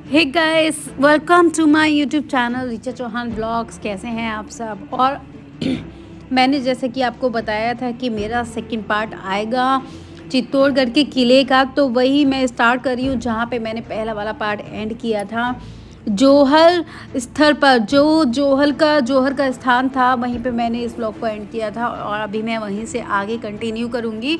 Hey guys, welcome to my YouTube channel Richa Chauhan blogs. कैसे हैं आप सब? और मैंने जैसे कि आपको बताया था कि मेरा सेकंड पार्ट आएगा चित्तौड़गढ़ के किले का, तो वही मैं स्टार्ट कर रही हूँ जहाँ पे मैंने पहला वाला पार्ट एंड किया था। जोहल स्थल पर, जो जोहर का स्थान था, वहीं पे मैंने इस ब्लॉग को एंड किया था और अभी मैं वहीं से आगे कंटिन्यू करूँगी।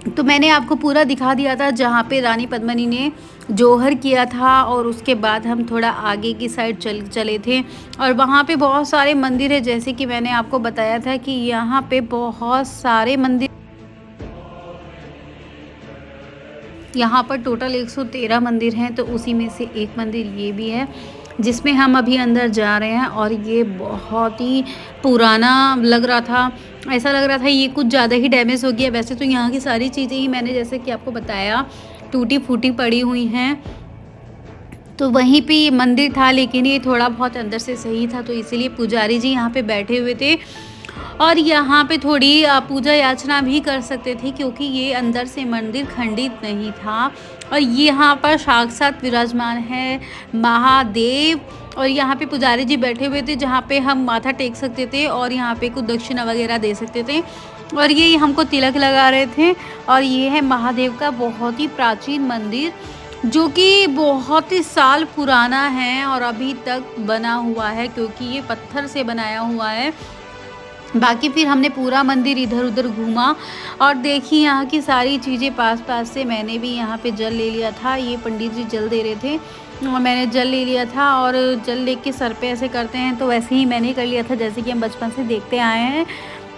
तो मैंने आपको पूरा दिखा दिया था जहाँ पे रानी पद्मिनी ने जौहर किया था, और उसके बाद हम थोड़ा आगे की साइड चले थे और वहाँ पे बहुत सारे मंदिर है। जैसे कि मैंने आपको बताया था कि यहाँ पे बहुत सारे मंदिर, यहाँ पर टोटल 113 मंदिर हैं, तो उसी में से एक मंदिर ये भी है जिसमें हम अभी अंदर जा रहे हैं। और ये बहुत ही पुराना लग रहा था, ऐसा लग रहा था ये कुछ ज़्यादा ही डैमेज हो गया। वैसे तो यहाँ की सारी चीज़ें ही मैंने जैसे कि आपको बताया टूटी फूटी पड़ी हुई हैं, तो वहीं पे ये मंदिर था, लेकिन ये थोड़ा बहुत अंदर से सही था, तो इसीलिए पुजारी जी यहाँ पे बैठे हुए थे और यहाँ पे थोड़ी पूजा याचना भी कर सकते थे, क्योंकि ये अंदर से मंदिर खंडित नहीं था। और ये यहाँ पर साक्षात विराजमान है महादेव, और यहाँ पे पुजारी जी बैठे हुए थे जहाँ पे हम माथा टेक सकते थे और यहाँ पे कुछ दक्षिणा वगैरह दे सकते थे, और ये हमको तिलक लगा रहे थे। और ये है महादेव का बहुत ही प्राचीन मंदिर, जो कि बहुत ही साल पुराना है और अभी तक बना हुआ है, क्योंकि ये पत्थर से बनाया हुआ है। बाकी फिर हमने पूरा मंदिर इधर-उधर घूमा और देखी यहाँ की सारी चीज़ें पास-पास से। मैंने भी यहाँ पे जल ले लिया था, ये पंडित जी जल दे रहे थे और मैंने जल ले लिया था। और जल लेके सर पे ऐसे करते हैं, तो वैसे ही मैंने कर लिया था जैसे कि हम बचपन से देखते आए हैं।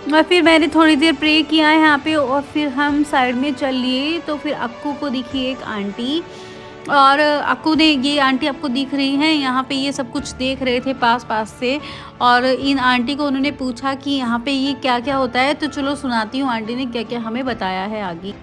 और फिर मैंने थोड़ी देर प्रे किया है यहाँ पे और फिर हम साइड में चल लिए। तो फिर अक्कू को दिखी एक आंटी, और अक्कू ने, ये आंटी आपको दिख रही हैं, यहाँ पे ये सब कुछ देख रहे थे पास-पास से। और इन आंटी को उन्होंने पूछा कि यहाँ पे ये क्या-क्या होता है, तो चलो सुनाती हूँ आंटी ने क्या-क्या हमें बताया है आगे।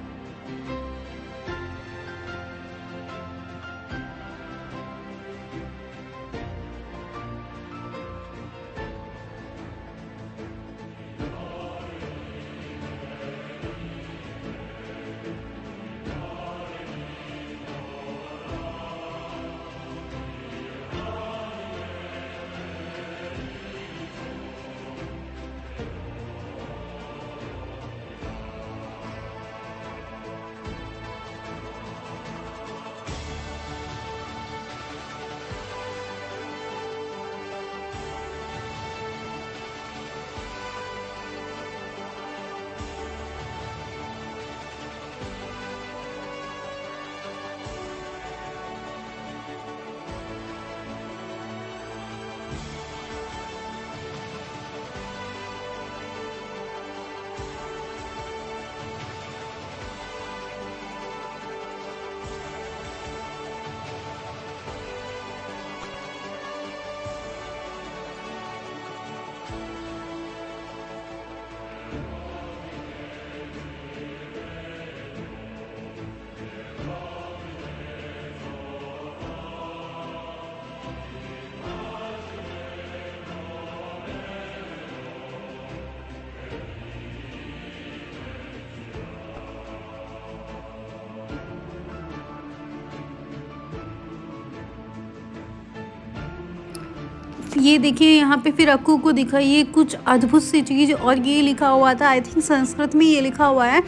ये देखिए यहाँ पे फिर अक्कू को दिखा ये कुछ अद्भुत सी चीज़, और ये लिखा हुआ था, आई थिंक संस्कृत में ये लिखा हुआ है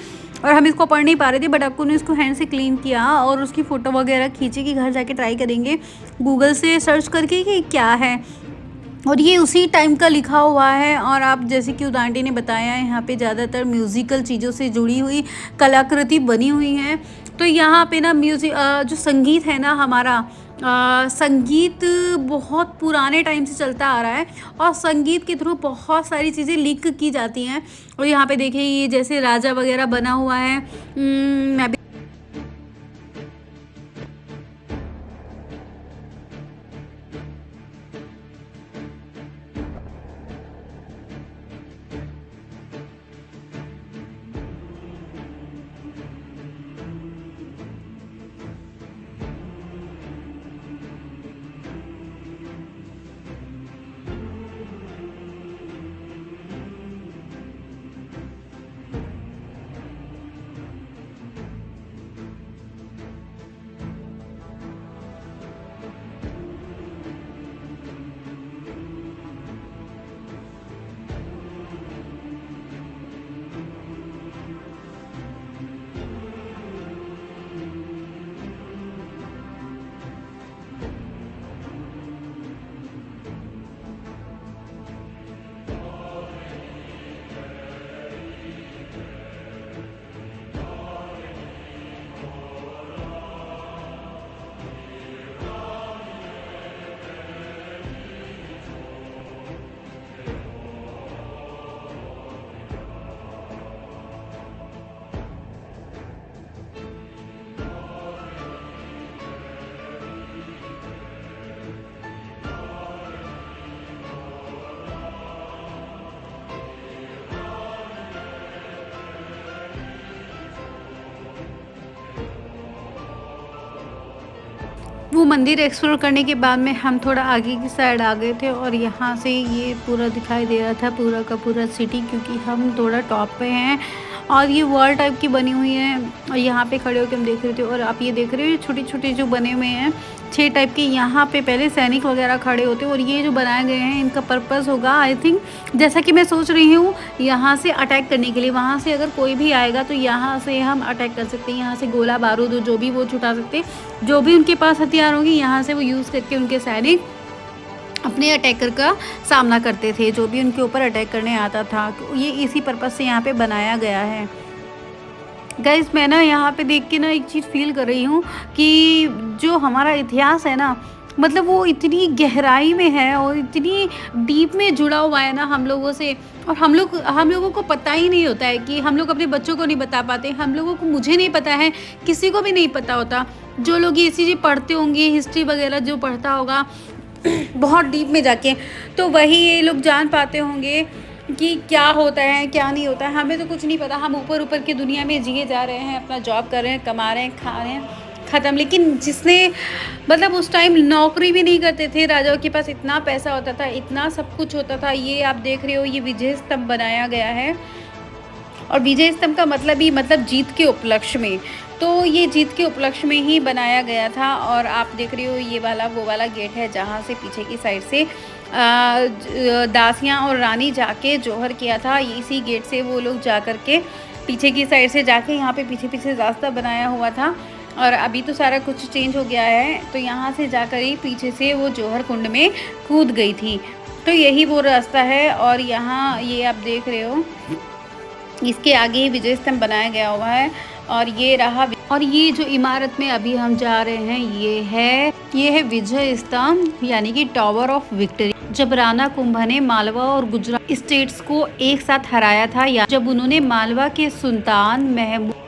और हम इसको पढ़ नहीं पा रहे थे, बट अक्कू ने इसको हैंड से क्लीन किया और उसकी फ़ोटो वगैरह खींची कि घर जाके ट्राई करेंगे गूगल से सर्च करके कि क्या है। और ये उसी टाइम का लिखा हुआ है। और आप जैसे कि उस आंटी ने बताया, यहाँ पे ज़्यादातर म्यूज़िकल चीज़ों से जुड़ी हुई कलाकृति बनी हुई हैं। तो यहाँ पे ना म्यूज़िक, जो संगीत है ना हमारा, संगीत बहुत पुराने टाइम से चलता आ रहा है और संगीत के थ्रू बहुत सारी चीज़ें लिंक की जाती हैं। और यहाँ पे देखिए ये जैसे राजा वगैरह बना हुआ है। मैं वो मंदिर एक्सप्लोर करने के बाद में हम थोड़ा आगे की साइड आ गए थे और यहाँ से ये पूरा दिखाई दे रहा था पूरा का पूरा सिटी, क्योंकि हम थोड़ा टॉप पे हैं और ये वॉल टाइप की बनी हुई है और यहाँ पे खड़े होकर हम देख रहे थे। और आप ये देख रहे हो छोटी छोटी जो बने हुए हैं 6 टाइप के, यहाँ पे पहले सैनिक वगैरह खड़े होते और ये जो बनाए गए हैं इनका पर्पस होगा आई थिंक, जैसा कि मैं सोच रही हूँ यहाँ से अटैक करने के लिए। वहाँ से अगर कोई भी आएगा तो यहाँ से हम अटैक कर सकते हैं, यहाँ से गोला बारूद जो भी वो छुटा सकते हैं, जो भी उनके पास हथियार होंगे यहाँ से वो यूज़ करके उनके सैनिक अपने अटैकर का सामना करते थे, जो भी उनके ऊपर अटैक करने आता था। ये इसी पर्पस से यहाँ पे बनाया गया है। गाइस मैं ना यहाँ पे देख के ना एक चीज़ फील कर रही हूँ कि जो हमारा इतिहास है ना, मतलब वो इतनी गहराई में है और इतनी डीप में जुड़ा हुआ है ना हम लोगों से, और हम लोगों को पता ही नहीं होता है कि हम लोग अपने बच्चों को नहीं बता पाते। हम लोगों को, मुझे नहीं पता है, किसी को भी नहीं पता होता। जो लोग ये चीज़ें पढ़ते होंगे, हिस्ट्री वगैरह जो पढ़ता होगा बहुत डीप में जाके, तो वही ये लोग जान पाते होंगे कि क्या होता है क्या नहीं होता है। हमें तो कुछ नहीं पता, हम ऊपर ऊपर की दुनिया में जिए जा रहे हैं, अपना जॉब कर रहे हैं, कमा रहे हैं, खा रहे हैं, ख़त्म। लेकिन जिसने मतलब उस टाइम नौकरी भी नहीं करते थे, राजाओं के पास इतना पैसा होता था, इतना सब कुछ होता था। ये आप देख रहे हो ये विजय स्तंभ बनाया गया है, और विजय स्तंभ का मतलब ही मतलब जीत के उपलक्ष्य में, तो ये जीत के उपलक्ष्य में ही बनाया गया था। और आप देख रहे हो ये वाला वो वाला गेट है जहाँ से पीछे की साइड से दासियाँ और रानी जाके जौहर किया था। इसी गेट से वो लोग जा कर के पीछे की साइड से जाके यहाँ पे पीछे पीछे रास्ता बनाया हुआ था, और अभी तो सारा कुछ चेंज हो गया है। तो यहाँ से जाकर ही पीछे से वो जौहर कुंड में कूद गई थी, तो यही वो रास्ता है। और यहाँ ये आप देख रहे हो इसके आगे ही विजय स्तंभ बनाया गया हुआ है, और ये रहा। और ये जो इमारत में अभी हम जा रहे हैं ये है विजय स्तंभ, यानी कि टावर ऑफ विक्ट्री। जब राणा कुंभा ने मालवा और गुजरात स्टेट्स को एक साथ हराया था, या जब उन्होंने मालवा के सुल्तान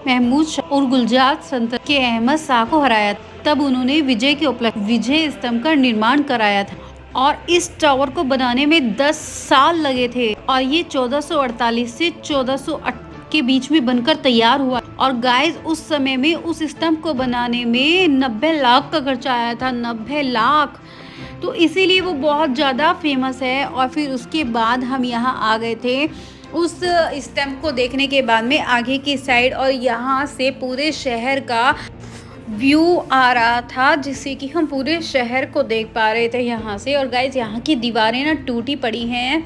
महमूद शाह और गुजरात सल्तनत के अहमद शाह को हराया, तब उन्होंने विजय के उपलक्ष्य विजय स्तंभ का निर्माण कराया था। और इस टावर को बनाने में 10 साल लगे थे, और ये 1448 से 1408 के बीच में बनकर तैयार हुआ। और गाइस उस समय में उस स्तंभ को बनाने में 90 लाख का खर्चा आया था, 90 लाख। तो इसीलिए वो बहुत ज़्यादा फेमस है। और फिर उसके बाद हम यहाँ आ गए थे उस स्तंभ को देखने के बाद में आगे की साइड, और यहाँ से पूरे शहर का व्यू आ रहा था, जिससे कि हम पूरे शहर को देख पा रहे थे यहाँ से। और गाइस यहाँ की दीवारें ना टूटी पड़ी हैं,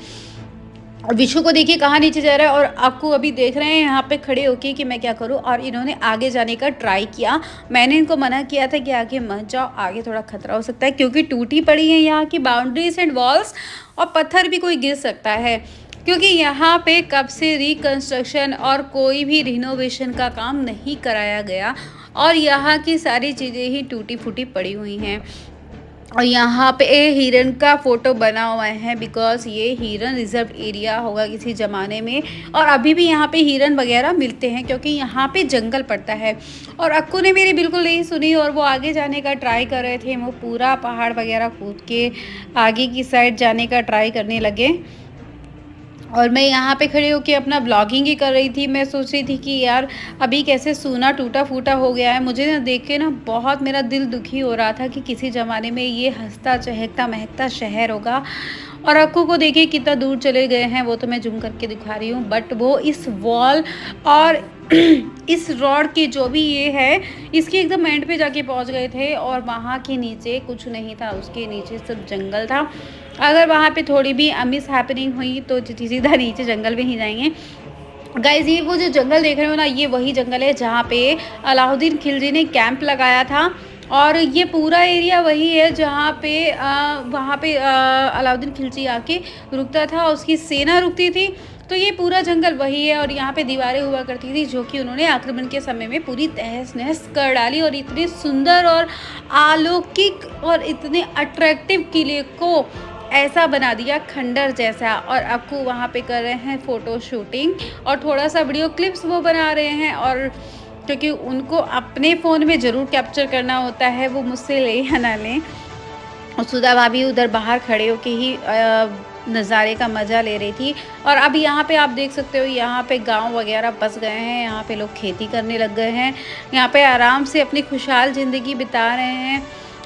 और विशु को देखिए कहाँ नीचे जा रहा है, और आपको अभी देख रहे हैं यहाँ पे खड़े होके कि मैं क्या करूँ। और इन्होंने आगे जाने का ट्राई किया, मैंने इनको मना किया था कि आगे मत जाओ, आगे थोड़ा खतरा हो सकता है, क्योंकि टूटी पड़ी है यहाँ की बाउंड्रीज एंड वॉल्स, और पत्थर भी कोई गिर सकता है, क्योंकि यहाँ पे कब से रिकंस्ट्रक्शन और कोई भी रिनोवेशन का काम नहीं कराया गया, और यहाँ की सारी चीज़ें ही टूटी फूटी पड़ी हुई हैं। और यहाँ पे हिरन का फोटो बना हुआ है, बिकॉज ये हिरन रिजर्व एरिया होगा किसी ज़माने में, और अभी भी यहाँ पे हिरन वगैरह मिलते हैं, क्योंकि यहाँ पे जंगल पड़ता है। और अक्कू ने मेरी बिल्कुल नहीं सुनी, और वो आगे जाने का ट्राई कर रहे थे, वो पूरा पहाड़ वगैरह कूद के आगे की साइड जाने का ट्राई करने लगे। और मैं यहाँ पे खड़ी होकर अपना ब्लॉगिंग ही कर रही थी। मैं सोच रही थी कि यार अभी कैसे सूना टूटा फूटा हो गया है। मुझे ना देख के ना बहुत मेरा दिल दुखी हो रहा था कि किसी ज़माने में ये हंसता चहकता महकता शहर होगा। और अक्कू को देखिए कितना दूर चले गए हैं, वो तो मैं जूम करके दिखा रही हूँ, बट वो इस वॉल और इस रॉड के जो भी ये है इसके एकदम एंड पे जाके पहुँच गए थे, और वहाँ के नीचे कुछ नहीं था, उसके नीचे सब जंगल था। अगर वहाँ पे थोड़ी भी मिस हैपनिंग हुई तो सीधा नीचे जंगल में ही जाएंगे। गाइज ये वो जो जंगल देख रहे हो ना, ये वही जंगल है जहाँ पे अलाउद्दीन खिलजी ने कैंप लगाया था, और ये पूरा एरिया वही है जहाँ पे वहाँ पे अलाउद्दीन खिलजी आके रुकता था, उसकी सेना रुकती थी। तो ये पूरा जंगल वही है, और यहाँ पे दीवारें हुआ करती थी जो कि उन्होंने आक्रमण के समय में पूरी तहस नहस कर डाली, और इतने सुंदर और अलौकिक और इतने अट्रैक्टिव किले को ऐसा बना दिया खंडर जैसा। और अक्कू वहाँ पे कर रहे हैं फ़ोटो शूटिंग, और थोड़ा सा वीडियो क्लिप्स वो बना रहे हैं, और क्योंकि उनको अपने फ़ोन में ज़रूर कैप्चर करना होता है, वो मुझसे ले या ना लें। और सुधा भाभी उधर बाहर खड़े होके ही नज़ारे का मज़ा ले रही थी। और अब यहाँ पे आप देख सकते हो, यहाँ पे गांव वगैरह बस गए हैं, यहाँ पे लोग खेती करने लग गए हैं, यहाँ पे आराम से अपनी खुशहाल ज़िंदगी बिता रहे हैं।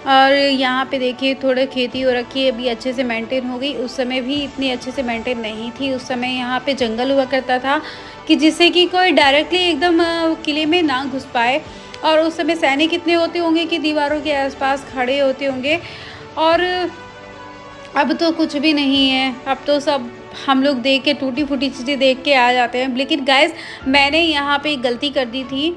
और यहाँ पे देखिए थोड़ा खेती हो रखी है, अभी अच्छे से मेंटेन हो गई। उस समय भी इतनी अच्छे से मेंटेन नहीं थी। उस समय यहाँ पे जंगल हुआ करता था कि जिससे कि कोई डायरेक्टली एकदम किले में ना घुस पाए। और उस समय सैनिक इतने होते होंगे कि दीवारों के आसपास खड़े होते होंगे। और अब तो कुछ भी नहीं है, अब तो सब हम लोग देख के टूटी फूटी चीज़ें देख के आ जाते हैं। लेकिन गाइस मैंने यहाँ पे एक गलती कर दी थी।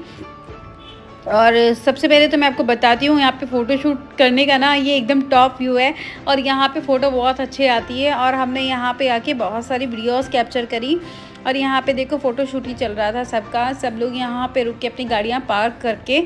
और सबसे पहले तो मैं आपको बताती हूँ, यहाँ पे फ़ोटोशूट करने का ना ये एकदम टॉप व्यू है और यहाँ पे फ़ोटो बहुत अच्छी आती है। और हमने यहाँ पे आके बहुत सारी वीडियोस कैप्चर करी। और यहाँ पे देखो फ़ोटोशूट ही चल रहा था सबका, सब लोग यहाँ पे रुक के अपनी गाड़ियाँ पार्क करके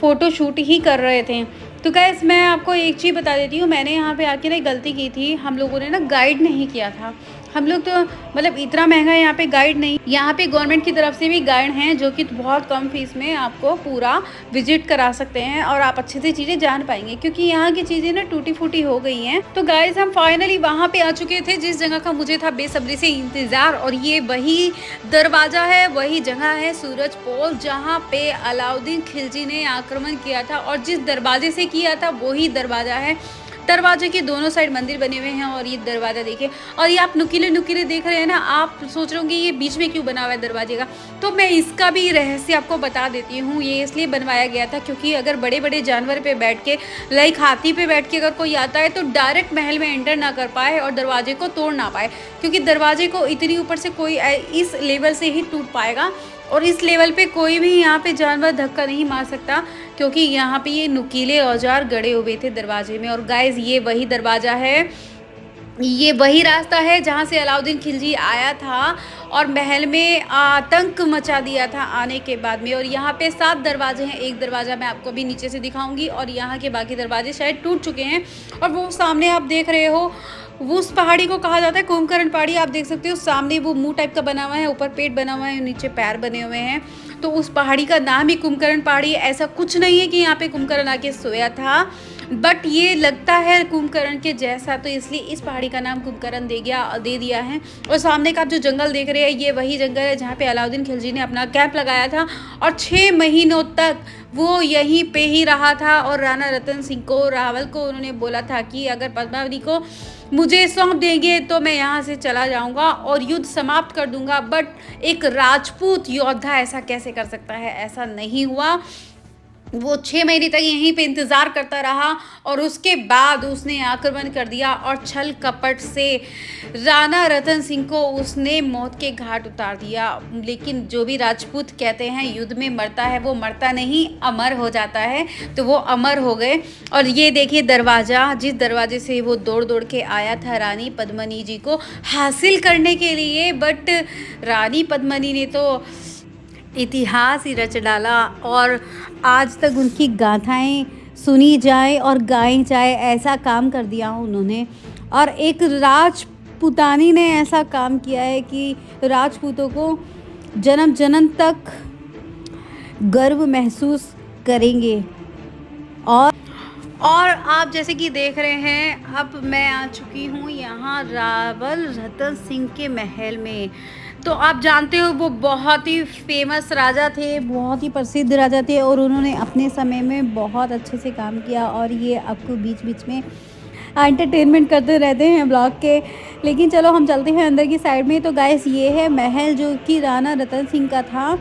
फ़ोटोशूट ही कर रहे थे। तो गाइस मैं आपको एक चीज़ बता देती हूँ, मैंने यहाँ पे आके ना एक गलती की थी। हम लोगों ने ना गाइड नहीं किया था। हम लोग तो मतलब इतना महंगा यहाँ पे गाइड नहीं, यहाँ पे गवर्नमेंट की तरफ से भी गाइड हैं जो कि बहुत कम फीस में आपको पूरा विजिट करा सकते हैं और आप अच्छे से चीज़ें जान पाएंगे, क्योंकि यहाँ की चीज़ें ना टूटी फूटी हो गई हैं। तो गाइस हम फाइनली वहाँ पे आ चुके थे जिस जगह का मुझे था बेसब्री से इंतज़ार। और ये वही दरवाज़ा है, वही जगह है सूरज पोल जहाँ पे अलाउद्दीन खिलजी ने आक्रमण किया था। और जिस दरवाजे से किया था वही दरवाज़ा है। दरवाजे के दोनों साइड मंदिर बने हुए हैं और ये दरवाज़ा देखिए। और ये आप नुकीले नुकीले देख रहे हैं ना, आप सोच रहे होंगे ये बीच में क्यों बना हुआ है दरवाजे का। तो मैं इसका भी रहस्य आपको बता देती हूँ। ये इसलिए बनवाया गया था क्योंकि अगर बड़े बड़े जानवर पे बैठ के, लाइक हाथी पे बैठ के अगर कोई आता है तो डायरेक्ट महल में एंटर ना कर पाए और दरवाजे को तोड़ ना पाए, क्योंकि दरवाजे को इतनी ऊपर से कोई इस लेवल से ही टूट पाएगा। और इस लेवल पे कोई भी यहाँ पे जानवर धक्का नहीं मार सकता, क्योंकि यहाँ पे ये नुकीले औजार गड़े हुए थे दरवाजे में। और गाइस ये वही दरवाज़ा है, ये वही रास्ता है जहाँ से अलाउद्दीन खिलजी आया था और महल में आतंक मचा दिया था आने के बाद में। और यहाँ पे 7 दरवाजे हैं, एक दरवाज़ा मैं आपको अभी नीचे से दिखाऊंगी और यहाँ के बाकी दरवाजे शायद टूट चुके हैं। और वो सामने आप देख रहे हो, वो उस पहाड़ी को कहा जाता है कुंभकर्ण पहाड़ी। आप देख सकते हो सामने वो मुंह टाइप का बना हुआ है, ऊपर पेट बना हुआ है, नीचे पैर बने हुए हैं। तो उस पहाड़ी का नाम ही कुंभकर्ण पहाड़ी है। ऐसा कुछ नहीं है कि यहाँ पे कुंभकर्ण आके सोया था, बट ये लगता है कुंभकर्ण के जैसा, तो इसलिए इस पहाड़ी का नाम कुंभकर्ण दे दिया है। और सामने का आप जो जंगल देख रहे हैं ये वही जंगल है जहाँ पे अलाउद्दीन खिलजी ने अपना कैंप लगाया था और 6 महीनों तक वो यहीं पे ही रहा था। और राणा रतन सिंह को, रावल को उन्होंने बोला था कि अगर पद्मावती को मुझे सौंप देंगे तो मैं यहाँ से चला जाऊँगा और युद्ध समाप्त कर दूँगा। बट एक राजपूत योद्धा ऐसा कैसे कर सकता है, ऐसा नहीं हुआ। वो 6 महीने तक यहीं पे इंतज़ार करता रहा और उसके बाद उसने आक्रमण कर दिया और छल कपट से राणा रतन सिंह को उसने मौत के घाट उतार दिया। लेकिन जो भी राजपूत कहते हैं युद्ध में मरता है, वो मरता नहीं, अमर हो जाता है। तो वो अमर हो गए। और ये देखिए दरवाज़ा, जिस दरवाजे से वो दौड़ दौड़ के आया था रानी पद्मिनी जी को हासिल करने के लिए, बट रानी पद्मिनी ने तो इतिहास ही रच डाला और आज तक उनकी गाथाएं सुनी जाए और गाई जाए, ऐसा काम कर दिया उन्होंने। और एक राजपुतानी ने ऐसा काम किया है कि राजपूतों को जन्म जन्म तक गर्व महसूस करेंगे। और आप जैसे कि देख रहे हैं, अब मैं आ चुकी हूँ यहाँ रावल रतन सिंह के महल में। तो आप जानते हो वो बहुत ही फेमस राजा थे, बहुत ही प्रसिद्ध राजा थे और उन्होंने अपने समय में बहुत अच्छे से काम किया। और ये आपको बीच बीच में एंटरटेनमेंट करते रहते हैं ब्लॉग के। लेकिन चलो हम चलते हैं अंदर की साइड में। तो गाइस ये है महल जो कि राणा रतन सिंह का था,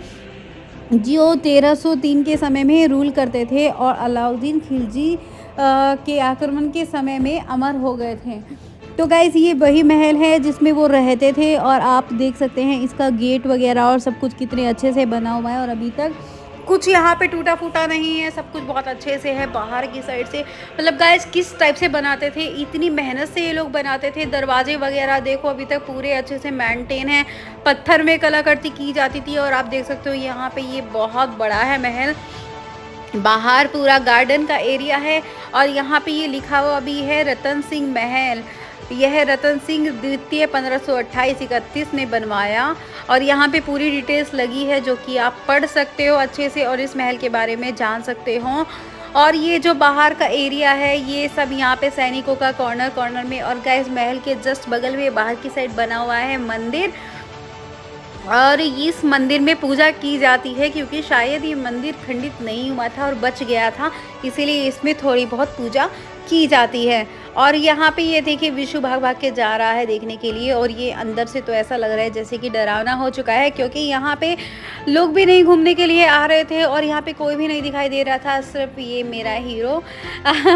जो 1303 के समय में रूल करते थे और अलाउद्दीन खिलजी के आक्रमण के समय में अमर हो गए थे। तो गाइस ये वही महल है जिसमें वो रहते थे। और आप देख सकते हैं इसका गेट वगैरह और सब कुछ कितने अच्छे से बना हुआ है और अभी तक कुछ यहाँ पे टूटा फूटा नहीं है, सब कुछ बहुत अच्छे से है बाहर की साइड से। मतलब गाइस किस टाइप से बनाते थे, इतनी मेहनत से ये लोग बनाते थे। दरवाजे वगैरह देखो अभी तक पूरे अच्छे से मेंटेन है, पत्थर में कलाकृति की जाती थी। और आप देख सकते हो यहाँ पे ये बहुत बड़ा है महल, बाहर पूरा गार्डन का एरिया है। और यहाँ पे ये लिखा हुआ भी है रतन सिंह महल। यह रतन सिंह द्वितीय 1528-31 ने बनवाया। और यहाँ पे पूरी डिटेल्स लगी है जो कि आप पढ़ सकते हो अच्छे से और इस महल के बारे में जान सकते हो। और ये जो बाहर का एरिया है ये सब यहाँ पे सैनिकों का कॉर्नर कॉर्नर में। और गाइस महल के जस्ट बगल में बाहर की साइड बना हुआ है मंदिर। और इस मंदिर में पूजा की जाती है क्योंकि शायद ये मंदिर खंडित नहीं हुआ था और बच गया था, इसीलिए इसमें थोड़ी बहुत पूजा की जाती है। और यहाँ पे ये देखिए विशु भाग भाग के जा रहा है देखने के लिए, और ये अंदर से तो ऐसा लग रहा है जैसे कि डरावना हो चुका है क्योंकि यहाँ पे लोग भी नहीं घूमने के लिए आ रहे थे और यहाँ पे कोई भी नहीं दिखाई दे रहा था, सिर्फ ये मेरा हीरो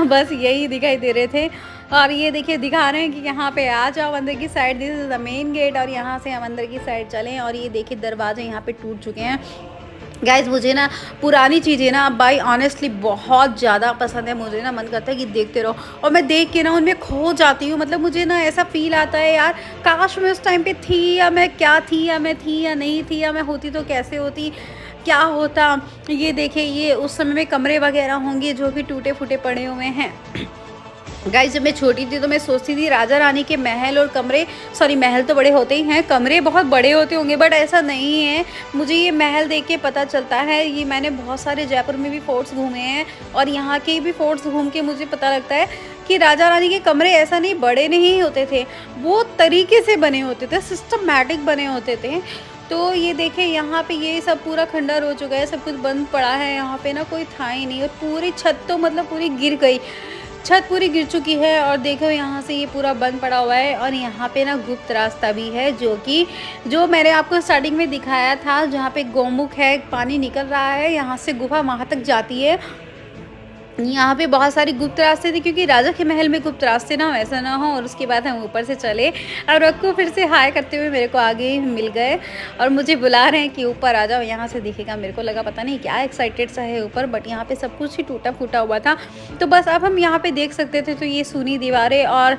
बस यही दिखाई दे रहे थे। और ये देखिए दिखा रहे हैं कि यहाँ पे आ जाओ अंदर की side, this is the main gate, और यहाँ से हम अंदर की साइड चलें। और ये देखिए दरवाजे यहाँ पे टूट चुके हैं। गाइज मुझे ना पुरानी चीज़ें ना बाई ऑनेस्टली बहुत ज़्यादा पसंद है, मुझे ना मन करता है कि देखते रहो और मैं देख के ना उनमें खो जाती हूँ। मतलब मुझे ना ऐसा फील आता है यार, काश मैं उस टाइम पे थी, या मैं क्या थी, या मैं थी या नहीं थी, या मैं होती तो कैसे होती, क्या होता। ये देखिए ये उस समय में कमरे वगैरह होंगे जो कि टूटे फूटे पड़े हुए हैं। गाइस जब मैं छोटी थी तो मैं सोचती थी राजा रानी के महल और कमरे, सॉरी महल तो बड़े होते ही हैं, कमरे बहुत बड़े होते होंगे, बट ऐसा नहीं है। मुझे ये महल देख के पता चलता है, ये मैंने बहुत सारे जयपुर में भी फोर्ट्स घूमे हैं और यहाँ के भी फोर्ट्स घूम के मुझे पता लगता है कि राजा रानी के कमरे ऐसा नहीं बड़े नहीं होते थे, वो तरीके से बने होते थे, सिस्टमैटिक बने होते थे। तो ये देखें यहाँ पे ये सब पूरा खंडर हो चुका है, सब कुछ बंद पड़ा है, यहाँ पे ना कोई था ही नहीं और पूरी छत तो मतलब पूरी गिर गई, छत पूरी गिर चुकी है। और देखो यहाँ से ये पूरा बंद पड़ा हुआ है और यहाँ पे ना गुप्त रास्ता भी है जो मैंने आपको स्टार्टिंग में दिखाया था, जहाँ पे गौमुख है, पानी निकल रहा है, यहाँ से गुफा वहाँ तक जाती है। यहाँ पे बहुत सारी गुप्त रास्ते थे क्योंकि राजा के महल में गुप्त रास्ते ना हो, ऐसा ना हो। और उसके बाद हम ऊपर से चले और रक्कू फिर से हाय करते हुए मेरे को आगे ही मिल गए और मुझे बुला रहे हैं कि ऊपर आ जाओ, यहाँ से दिखेगा। मेरे को लगा पता नहीं क्या एक्साइटेड सा है ऊपर, बट यहाँ पे सब कुछ ही टूटा फूटा हुआ था। तो बस अब हम यहाँ पे देख सकते थे। तो ये सूनी दीवारें और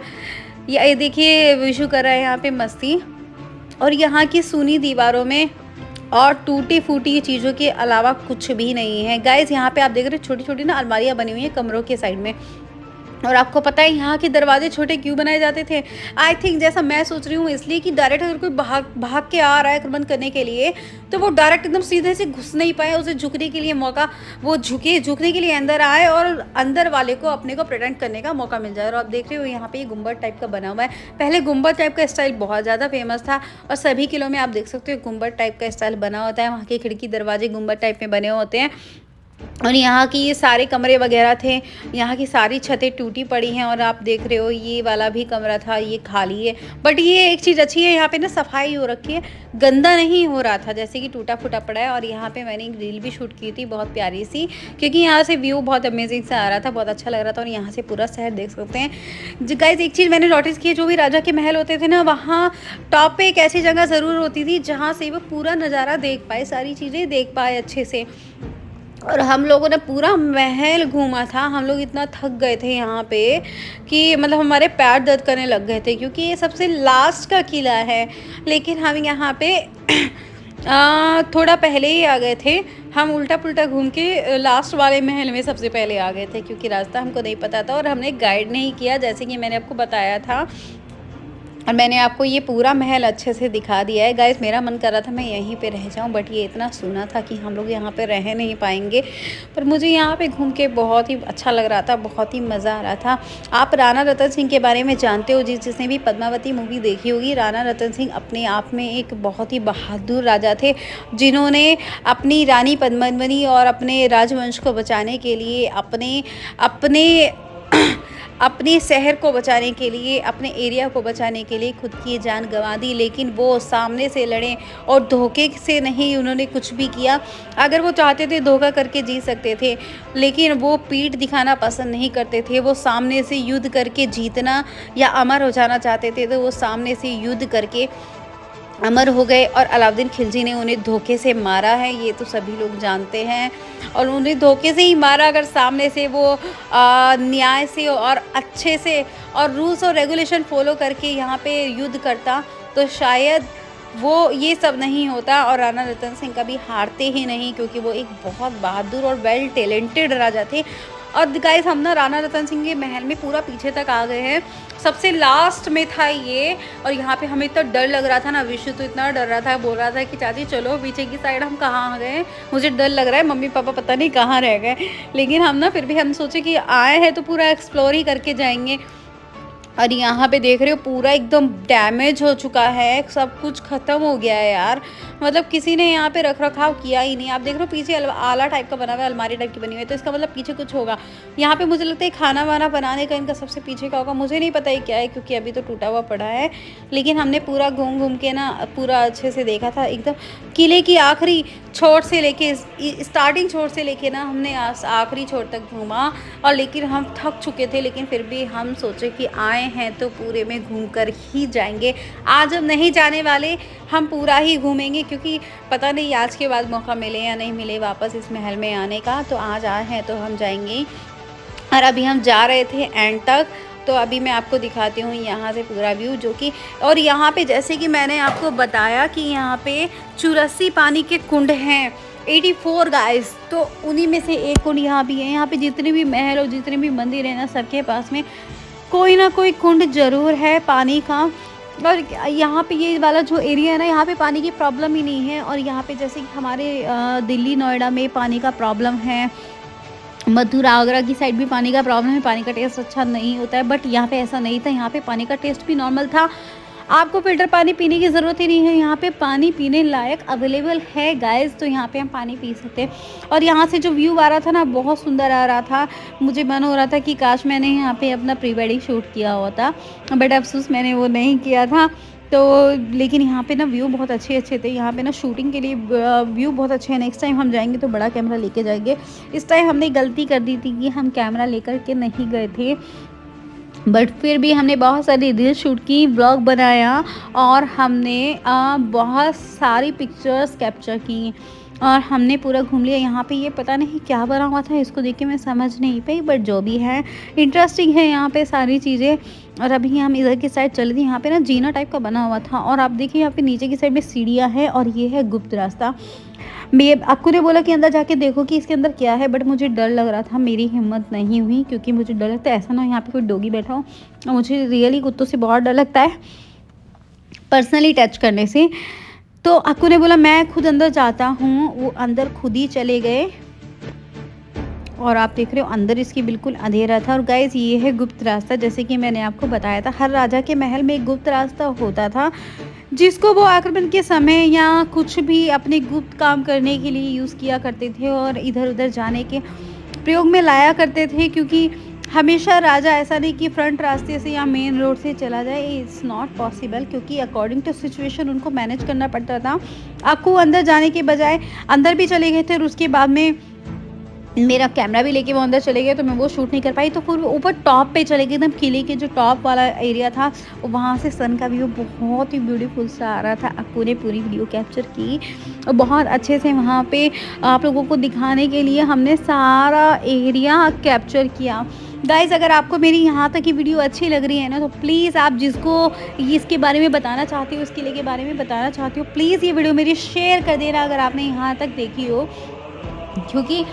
ये देखिए विशु कर रहा है यहाँ पे मस्ती, और यहाँ की सूनी दीवारों में और टूटी फूटी चीज़ों के अलावा कुछ भी नहीं है। गाइस यहाँ पे आप देख रहे हो छोटी छोटी ना अलमारियाँ बनी हुई हैं कमरों के साइड में, और आपको पता है यहाँ के दरवाजे छोटे क्यों बनाए जाते थे? आई थिंक जैसा मैं सोच रही हूँ इसलिए कि डायरेक्ट अगर कोई भाग के आ रहा है बंद करने के लिए तो वो डायरेक्ट एकदम सीधे से घुस नहीं पाए, उसे झुकने के लिए मौका, वो झुकने के लिए अंदर आए और अंदर वाले को अपने को प्रिटेंड करने का मौका मिल जाए। और आप देख रहे हो यहाँ पे ये गुम्बद टाइप का बना हुआ है। पहले गुम्बद टाइप का स्टाइल बहुत ज़्यादा फेमस था और सभी किलों में आप देख सकते हो गुम्बद टाइप का स्टाइल बना होता है, वहाँ के खिड़की दरवाजे गुम्बद टाइप में बने होते हैं। और यहाँ की ये सारे कमरे वगैरह थे, यहाँ की सारी छतें टूटी पड़ी हैं और आप देख रहे हो ये वाला भी कमरा था, ये खाली है। बट ये एक चीज़ अच्छी है, यहाँ पे ना सफाई हो रखी है, गंदा नहीं हो रहा था जैसे कि टूटा फूटा पड़ा है। और यहाँ पे मैंने एक रील भी शूट की थी बहुत प्यारी सी, क्योंकि यहाँ से व्यू बहुत अमेजिंग सा आ रहा था, बहुत अच्छा लग रहा था। और यहाँ से पूरा शहर देख सकते हैं। गाइस एक चीज़ मैंने नोटिस की है, जो भी राजा के महल होते थे ना, वहाँ टॉप पे एक ऐसी जगह ज़रूर होती थी जहाँ से वो पूरा नज़ारा देख पाए, सारी चीज़ें देख पाए अच्छे से। और हम लोगों ने पूरा महल घूमा था, हम लोग इतना थक गए थे यहाँ पे कि मतलब हमारे पैर दर्द करने लग गए थे, क्योंकि ये सबसे लास्ट का किला है। लेकिन हम यहाँ पे थोड़ा पहले ही आ गए थे, हम उल्टा पुल्टा घूम के लास्ट वाले महल में सबसे पहले आ गए थे, क्योंकि रास्ता हमको नहीं पता था और हमने गाइड नहीं किया, जैसे कि मैंने आपको बताया था। और मैंने आपको ये पूरा महल अच्छे से दिखा दिया है। गाइस मेरा मन कर रहा था मैं यहीं पे रह जाऊं, बट ये इतना सुना था कि हम लोग यहाँ पे रह नहीं पाएंगे। पर मुझे यहाँ पे घूम के बहुत ही अच्छा लग रहा था, बहुत ही मज़ा आ रहा था। आप राणा रतन सिंह के बारे में जानते हो? जिसने भी पद्मावती मूवी देखी होगी, राणा रतन सिंह अपने आप में एक बहुत ही बहादुर राजा थे, जिन्होंने अपनी रानी पद्मावती और अपने राजवंश को बचाने के लिए अपने शहर को बचाने के लिए, अपने एरिया को बचाने के लिए खुद की जान गंवा दी। लेकिन वो सामने से लड़े और धोखे से नहीं उन्होंने कुछ भी किया। अगर वो चाहते थे धोखा करके जी सकते थे, लेकिन वो पीठ दिखाना पसंद नहीं करते थे। वो सामने से युद्ध करके जीतना या अमर हो जाना चाहते थे, तो वो सामने से युद्ध करके अमर हो गए। और अलाउद्दीन खिलजी ने उन्हें धोखे से मारा है, ये तो सभी लोग जानते हैं। और उन्हें धोखे से ही मारा। अगर सामने से वो न्याय से और अच्छे से और रूल्स और रेगुलेशन फॉलो करके यहाँ पे युद्ध करता, तो शायद वो ये सब नहीं होता और राणा रतन सिंह कभी हारते ही नहीं, क्योंकि वो एक बहुत बहादुर और वेल टैलेंटेड राजा थे। और गाइस हम ना राणा रतन सिंह के महल में पूरा पीछे तक आ गए हैं, सबसे लास्ट में था ये। और यहाँ पे हमें इतना डर लग रहा था ना, विशु तो इतना डर रहा था, बोल रहा था कि चाची चलो पीछे की साइड, हम कहाँ आ गए, मुझे डर लग रहा है, मम्मी पापा पता नहीं कहाँ रह गए। लेकिन हम ना फिर भी हम सोचे कि आए हैं तो पूरा एक्सप्लोर ही करके जाएंगे। और यहाँ पे देख रहे हो पूरा एकदम डैमेज हो चुका है, सब कुछ ख़त्म हो गया है यार। मतलब किसी ने यहाँ पे रख रखाव किया ही नहीं। आप देख रहे हो पीछे आला टाइप का बना हुआ है, अलमारी टाइप की बनी हुई है, तो इसका मतलब पीछे कुछ होगा। यहाँ पे मुझे लगता है खाना वाना बनाने का इनका सबसे पीछे का होगा, मुझे नहीं पता ये क्या है क्योंकि अभी तो टूटा हुआ पड़ा है। लेकिन हमने पूरा घूम घूम के ना पूरा अच्छे से देखा था, एकदम किले की आखिरी छोर से लेके स्टार्टिंग छोर से लेके ना हमने आखिरी छोर तक घूमा। और लेकिन हम थक चुके थे, लेकिन फिर भी हम सोचे कि आए हैं तो पूरे में घूम कर ही जाएंगे। आज हम नहीं जाने वाले, हम पूरा ही घूमेंगे, क्योंकि पता नहीं आज के बाद मौका मिले या नहीं मिले वापस इस महल में आने का। तो आज आए हैं तो हम जाएंगे। और अभी हम जा रहे थे एंड तक, तो अभी मैं आपको दिखाती हूँ यहाँ से पूरा व्यू, जो कि और यहाँ पे जैसे कि मैंने आपको बताया कि यहाँ पे 84 पानी के कुंड हैं, 84 गाइस। तो उन्हीं में से एक कुंड यहाँ भी है। यहाँ पे जितने भी महल और जितने भी मंदिर हैं ना, सबके पास में कोई ना कोई कुंड ज़रूर है पानी का। और यहाँ पे ये वाला जो एरिया है ना, यहाँ पे पानी की प्रॉब्लम ही नहीं है। और यहाँ पे जैसे कि हमारे दिल्ली नोएडा में पानी का प्रॉब्लम है, मथुरा आगरा की साइड भी पानी का प्रॉब्लम है, पानी का टेस्ट अच्छा नहीं होता है। बट यहाँ पे ऐसा नहीं था, यहाँ पे पानी का टेस्ट भी नॉर्मल था। आपको फ़िल्टर पानी पीने की ज़रूरत ही नहीं है, यहाँ पे पानी पीने लायक अवेलेबल है गाइस। तो यहाँ पे हम पानी पी सकते हैं। और यहाँ से जो व्यू आ रहा था ना, बहुत सुंदर आ रहा था। मुझे मन हो रहा था कि काश मैंने यहाँ पे अपना प्री वेडिंग शूट किया होता, बट अफसोस मैंने वो नहीं किया था। तो लेकिन यहाँ पे ना व्यू बहुत अच्छे अच्छे थे। यहाँ पे ना शूटिंग के लिए व्यू बहुत अच्छे हैं। नेक्स्ट टाइम हम जाएंगे तो बड़ा कैमरा लेके जाएंगे। इस टाइम हमने गलती कर दी थी कि हम कैमरा लेकर के नहीं गए थे, बट फिर भी हमने बहुत सारी रील शूट की, ब्लॉग बनाया और हमने बहुत सारी पिक्चर्स कैप्चर की और हमने पूरा घूम लिया। यहाँ पे ये पता नहीं क्या बना हुआ था, इसको देख के मैं समझ नहीं पाई, बट जो भी है इंटरेस्टिंग है यहाँ पे सारी चीज़ें। और अभी हम इधर की साइड चले थे, यहाँ पे ना जीना टाइप का बना हुआ था। और आप देखिए यहाँ पे नीचे की साइड में सीढ़ियाँ हैं और ये है गुप्त रास्ता। मैं अक्कू ने बोला कि अंदर जाके देखो कि इसके अंदर क्या है, बट मुझे डर लग रहा था, मेरी हिम्मत नहीं हुई, क्योंकि मुझे डर लगता है ऐसा ना हो यहाँ पे कोई डॉगी बैठा हो। और मुझे रियली कुत्तों से बहुत डर लगता है पर्सनली टच करने से। तो अक्कू ने बोला मैं खुद अंदर जाता हूँ। वो अंदर खुद ही चले गए और आप देख रहे हो अंदर इसकी बिल्कुल अंधेरा था। और गाइस ये है गुप्त रास्ता, जैसे कि मैंने आपको बताया था हर राजा के महल में एक गुप्त रास्ता होता था, जिसको वो आक्रमण के समय या कुछ भी अपने गुप्त काम करने के लिए यूज़ किया करते थे और इधर उधर जाने के प्रयोग में लाया करते थे। क्योंकि हमेशा राजा ऐसा नहीं कि फ्रंट रास्ते से या मेन रोड से चला जाए, इट्स नॉट पॉसिबल, क्योंकि अकॉर्डिंग टू सिचुएशन उनको मैनेज करना पड़ता था। आपको अंदर जाने के बजाय अंदर भी चले गए थे और उसके बाद में मेरा कैमरा भी लेके वो अंदर चले गए, तो मैं वो शूट नहीं कर पाई। तो फिर ऊपर टॉप पे चले गए, एकदम किले के जो टॉप वाला एरिया था, वहाँ से सन का व्यू बहुत ही ब्यूटीफुल सा आ रहा था। अक्कू ने पूरी वीडियो कैप्चर की और बहुत अच्छे से वहाँ पे आप लोगों को दिखाने के लिए हमने सारा एरिया कैप्चर किया। गाइज़ अगर आपको मेरी यहाँ तक की वीडियो अच्छी लग रही है ना, तो प्लीज़ आप जिसको इसके बारे में बताना चाहती हो, इस किले के बारे में बताना चाहती हो, प्लीज़ ये वीडियो मेरी शेयर कर देना अगर आपने यहाँ तक देखी हो। क्योंकि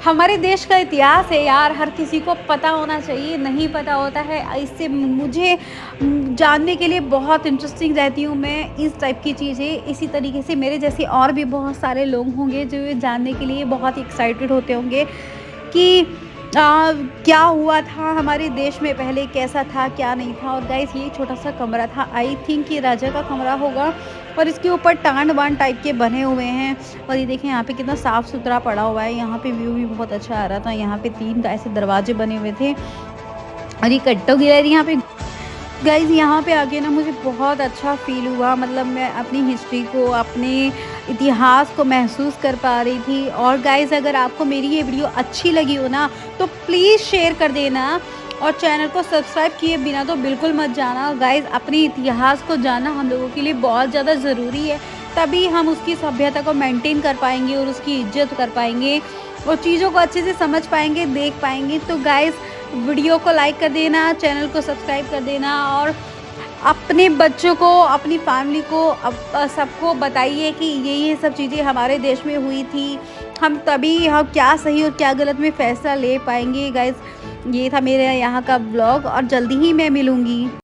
हमारे देश का इतिहास है यार, हर किसी को पता होना चाहिए, नहीं पता होता है। इससे मुझे जानने के लिए बहुत इंटरेस्टिंग रहती हूँ मैं इस टाइप की चीज़ें। इसी तरीके से मेरे जैसे और भी बहुत सारे लोग होंगे जो ये जानने के लिए बहुत एक्साइटेड होते होंगे कि क्या हुआ था हमारे देश में पहले, कैसा था क्या नहीं था। और गाइस ये छोटा सा कमरा था, आई थिंक ये राजा का कमरा होगा। और इसके ऊपर टांड बांड टाइप के बने हुए हैं। और ये देखें यहाँ पे कितना साफ़ सुथरा पड़ा हुआ है। यहाँ पे व्यू भी बहुत अच्छा आ रहा था। यहाँ पे 3 ऐसे दरवाजे बने हुए थे और ये कट्टो गैलरी यहाँ पे। गाइज़ यहाँ पे आके ना मुझे बहुत अच्छा फील हुआ, मतलब मैं अपनी हिस्ट्री को, अपने इतिहास को महसूस कर पा रही थी। और गाइज़ अगर आपको मेरी ये वीडियो अच्छी लगी हो ना, तो प्लीज़ शेयर कर देना और चैनल को सब्सक्राइब किए बिना तो बिल्कुल मत जाना। गाइज़ अपने इतिहास को जानना हम लोगों के लिए बहुत ज़्यादा ज़रूरी है, तभी हम उसकी सभ्यता को मेंटेन कर पाएंगे और उसकी इज्जत कर पाएंगे और चीज़ों को अच्छे से समझ पाएंगे, देख पाएंगे। तो गाइज़ वीडियो को लाइक कर देना, चैनल को सब्सक्राइब कर देना और अपने बच्चों को, अपनी फैमिली को, सबको बताइए कि ये सब चीज़ें हमारे देश में हुई थी। हम तभी हम क्या सही और क्या गलत में फ़ैसला ले पाएंगे। गाइज़ ये था मेरे यहाँ का ब्लॉग और जल्दी ही मैं मिलूँगी।